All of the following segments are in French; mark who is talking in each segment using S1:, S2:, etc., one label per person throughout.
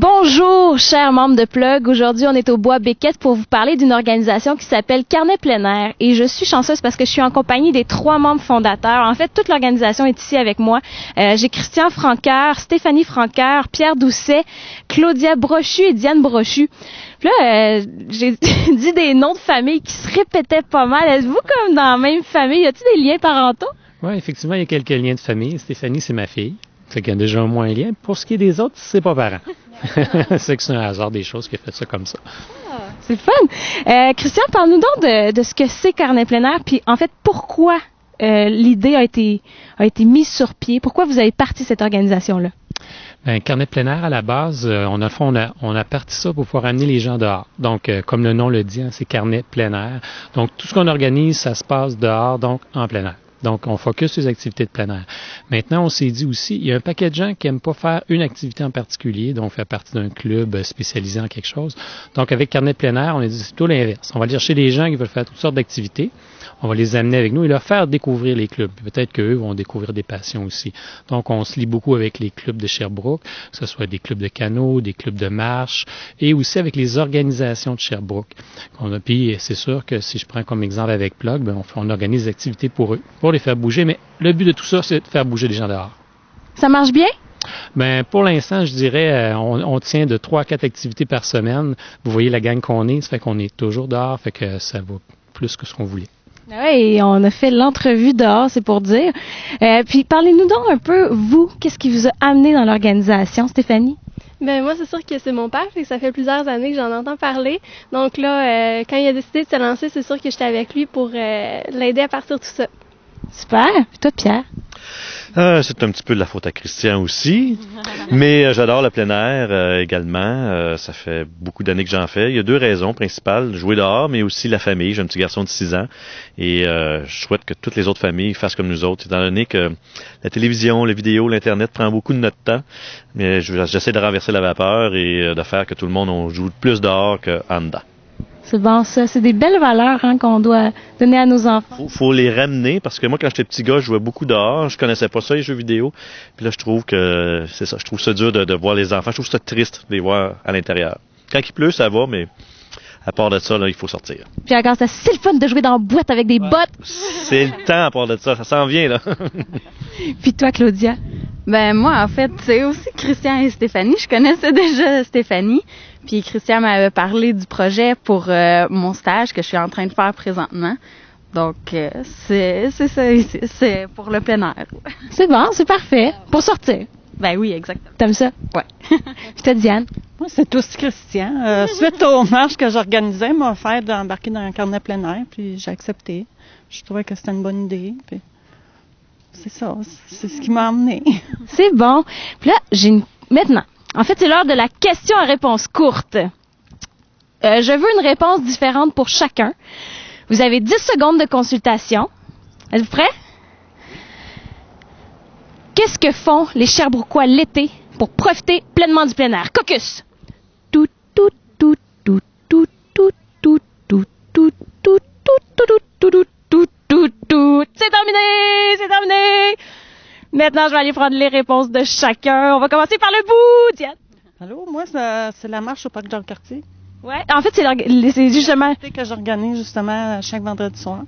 S1: Bonjour, chers membres de Plug. Aujourd'hui, on est au Bois Béquette pour vous parler d'une organisation qui s'appelle Carnet plein air. Et je suis chanceuse parce que je suis en compagnie des 3 membres fondateurs. En fait, toute l'organisation est ici avec moi. J'ai Christian Franqueur, Stéphanie Franqueur, Pierre Doucet, Claudia Brochu et Diane Brochu. Puis là, j'ai dit des noms de famille qui se répétaient pas mal. Êtes-vous comme dans la même famille? Y a-t-il des liens parentaux?
S2: Oui, effectivement, il y a quelques liens de famille. Stéphanie, c'est ma fille. Fait qu'il y a déjà au moins un lien. Pour ce qui est des autres, c'est pas parent. C'est que c'est un hasard des choses qui a fait ça comme ça.
S1: Ah, c'est fun! Christian, parle-nous donc de ce que c'est Carnet plein air, puis en fait, pourquoi l'idée a été mise sur pied? Pourquoi vous avez parti cette organisation-là?
S2: Ben, Carnet plein air, à la base, on a parti ça pour pouvoir amener les gens dehors. Donc, comme le nom le dit, hein, c'est Carnet plein air. Donc, tout ce qu'on organise, ça se passe dehors, donc en plein air. Donc, on focus sur les activités de plein air. Maintenant, on s'est dit aussi, il y a un paquet de gens qui n'aiment pas faire une activité en particulier, donc faire partie d'un club spécialisé en quelque chose. Donc, avec Carnet plein air, on a dit c'est plutôt l'inverse. On va aller chercher des gens qui veulent faire toutes sortes d'activités. On va les amener avec nous et leur faire découvrir les clubs. Peut-être qu'eux vont découvrir des passions aussi. Donc, on se lie beaucoup avec les clubs de Sherbrooke, que ce soit des clubs de canot, des clubs de marche, et aussi avec les organisations de Sherbrooke. Puis, c'est sûr que si je prends comme exemple avec Plug, ben, on organise des activités pour eux, pour les faire bouger. Mais le but de tout ça, c'est de faire bouger les gens dehors.
S1: Ça marche bien?
S2: Ben, pour l'instant, je dirais, on tient de 3 à 4 activités par semaine. Vous voyez la gang qu'on est, ça fait qu'on est toujours dehors, fait que ça va plus que ce qu'on voulait.
S1: Oui, on a fait l'entrevue dehors, c'est pour dire. Puis parlez-nous donc un peu, vous, qu'est-ce qui vous a amené dans l'organisation, Stéphanie?
S3: Ben moi, c'est sûr que c'est mon père, fait que ça fait plusieurs années que j'en entends parler. Donc là, quand il a décidé de se lancer, c'est sûr que j'étais avec lui pour l'aider à partir de tout ça.
S1: Super. Puis toi, Pierre?
S4: C'est un petit peu de la faute à Christian aussi, mais j'adore le plein air également. Ça fait beaucoup d'années que j'en fais. Il y a 2 raisons principales, jouer dehors, mais aussi la famille. J'ai un petit garçon de 6 ans et je souhaite que toutes les autres familles fassent comme nous autres, étant donné que la télévision, la vidéo, l'Internet prend beaucoup de notre temps. Mais j'essaie de renverser la vapeur et de faire que tout le monde on joue plus dehors qu'en dedans.
S1: C'est bon, ça. C'est des belles valeurs qu'on doit donner à nos enfants.
S4: Faut les ramener parce que moi, quand j'étais petit gars, je jouais beaucoup dehors. Je connaissais pas ça, les jeux vidéo. Puis là, je trouve que c'est ça. Je trouve ça dur de voir les enfants. Je trouve ça triste de les voir à l'intérieur. Quand il pleut, ça va, mais à part de ça, là, il faut sortir.
S1: Puis encore, c'est le fun de jouer dans la boîte avec des bottes.
S4: C'est le temps à part de ça. Ça s'en vient, là.
S1: Puis toi, Claudia?
S5: Ben moi, en fait, c'est aussi Christian et Stéphanie. Je connaissais déjà Stéphanie. Puis Christian m'avait parlé du projet pour mon stage que je suis en train de faire présentement. Donc, c'est ça, c'est pour le plein air.
S1: C'est bon, c'est parfait. Pour sortir.
S5: Ben oui, exactement.
S1: T'aimes ça?
S5: Ouais.
S1: Puis toi, Diane?
S6: Moi, c'est aussi Christian. Suite aux marches que j'organisais, m'a offert d'embarquer dans un carnet plein air, puis j'ai accepté. Je trouvais que c'était une bonne idée, puis c'est ça, c'est ce qui m'a emmené.
S1: C'est bon. Puis là, maintenant, en fait, c'est l'heure de la question à réponse courte. Je veux une réponse différente pour chacun. Vous avez 10 secondes de consultation. Êtes-vous prêts? Qu'est-ce que font les Sherbrookois l'été pour profiter pleinement du plein air? Caucus! Tout, tout, tout, tout, tout, tout, tout, tout, tout, tout, tout, tout, tout, tout, tout, tout. C'est terminé! C'est terminé! Maintenant, je vais aller prendre les réponses de chacun. On va commencer par le bout, Diane.
S6: Allô, moi, c'est la marche au parc Jean-Cartier.
S1: Ouais, en fait, c'est justement...
S6: C'est que j'organise justement chaque vendredi soir.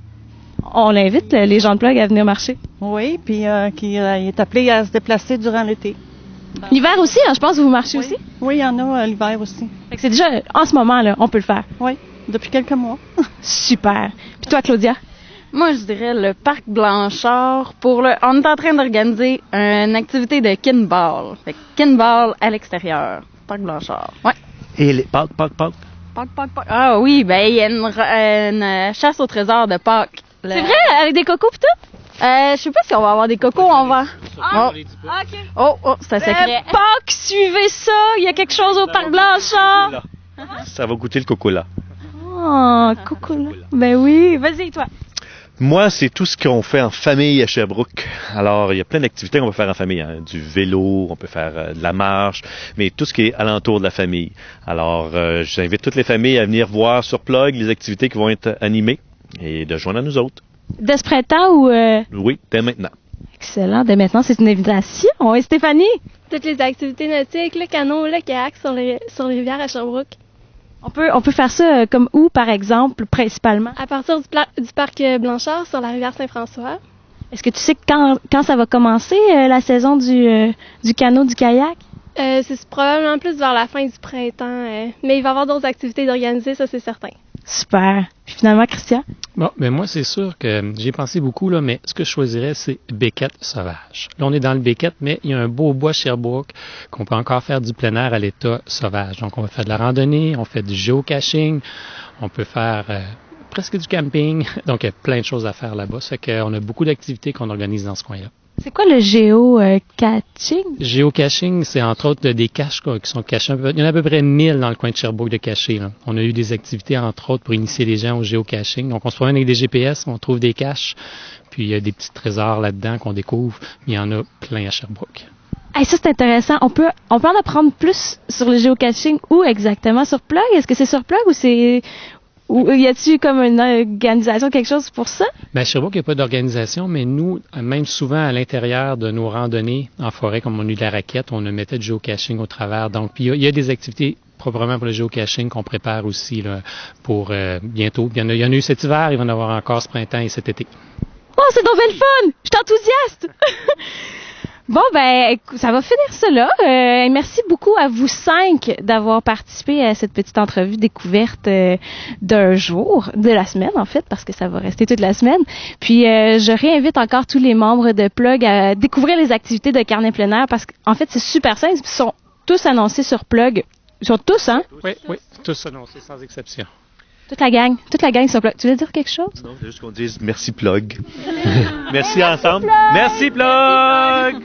S1: On invite les gens de Plug à venir marcher.
S6: Oui, puis qui est appelé à se déplacer durant l'été.
S1: L'hiver aussi, je pense que vous marchez aussi?
S6: Oui, il y en a l'hiver aussi.
S1: Fait que c'est déjà, en ce moment, là, on peut le faire.
S6: Oui, depuis quelques mois.
S1: Super. Puis toi, Claudia?
S5: Moi, je dirais le parc Blanchard on est en train d'organiser une activité de kinball. Fait que kinball à l'extérieur. Parc Blanchard. Ouais.
S4: Et les Pâques.
S5: Pâques. Ah oui, ben il y a une chasse au trésor de Pâques.
S1: C'est vrai? Avec des cocos pis tout?
S5: Je sais pas si on va avoir des cocos, on va...
S1: OK.
S5: Oh, c'est un secret.
S1: Pâques, suivez ça! Il y a quelque chose au parc Blanchard!
S4: Ça va goûter le coco là.
S1: Oh, coco là. Ben oui, vas-y, toi.
S4: Moi, c'est tout ce qu'on fait en famille à Sherbrooke. Alors, il y a plein d'activités qu'on peut faire en famille. Hein. Du vélo, on peut faire de la marche, mais tout ce qui est alentour de la famille. Alors, j'invite toutes les familles à venir voir sur Plug les activités qui vont être animées et de joindre à nous autres.
S1: Dès ce printemps ou...
S4: Oui, dès maintenant.
S1: Excellent. Dès maintenant, c'est une invitation. Et Stéphanie?
S3: Toutes les activités nautiques, le canot, le kayak sur les rivières à Sherbrooke.
S1: On peut faire ça comme où, par exemple, principalement?
S3: À partir du parc Blanchard sur la rivière Saint-François.
S1: Est-ce que tu sais quand ça va commencer, la saison du canot, du kayak?
S3: C'est probablement plus vers la fin du printemps, mais il va y avoir d'autres activités d'organiser, ça c'est certain.
S1: Super. Puis finalement, Christian?
S2: Bon, mais moi, c'est sûr que j'y ai pensé beaucoup, là, mais ce que je choisirais, c'est Béquette sauvage. Là, on est dans le Béquette, mais il y a un beau bois Sherbrooke qu'on peut encore faire du plein air à l'état sauvage. Donc, on va faire de la randonnée, on fait du géocaching, on peut faire presque du camping. Donc, il y a plein de choses à faire là-bas. Ça fait qu'on a beaucoup d'activités qu'on organise dans ce coin-là.
S1: C'est quoi le géocaching?
S2: Géocaching, c'est entre autres des caches qui sont cachés. Il y en a à peu près 1000 dans le coin de Sherbrooke de cachés. Là. On a eu des activités, entre autres, pour initier les gens au géocaching. Donc, on se promène avec des GPS, on trouve des caches, puis il y a des petits trésors là-dedans qu'on découvre. Mais il y en a plein à Sherbrooke.
S1: Hey, ça, c'est intéressant. On peut en apprendre plus sur le géocaching. Où exactement? Sur Plug? Est-ce que c'est sur Plug ou c'est... Ou y a-t-il comme une organisation, quelque chose pour ça?
S2: Bien, à Sherbrooke, il n'y a pas d'organisation, mais nous, même souvent à l'intérieur de nos randonnées en forêt, comme on a eu de la raquette, on mettait du géocaching au travers. Donc, puis il y a des activités proprement pour le géocaching qu'on prépare aussi là, pour bientôt. Il y en a eu cet hiver, il va y en avoir encore ce printemps et cet été.
S1: Oh, c'est donc belle fun! Je suis enthousiaste! Bon, ben, ça va finir cela. Merci beaucoup à vous 5 d'avoir participé à cette petite entrevue découverte d'un jour, de la semaine en fait, parce que ça va rester toute la semaine. Puis, je réinvite encore tous les membres de Plug à découvrir les activités de Carnet plein air parce qu'en fait, c'est super simple. Ils sont tous annoncés sur Plug. Ils sont tous, hein?
S2: Oui, tous annoncés, sans exception.
S1: Toute la gang sur Plug. Tu veux dire quelque chose?
S4: Non, c'est juste qu'on dise merci Plug. Merci ensemble. Merci Plug!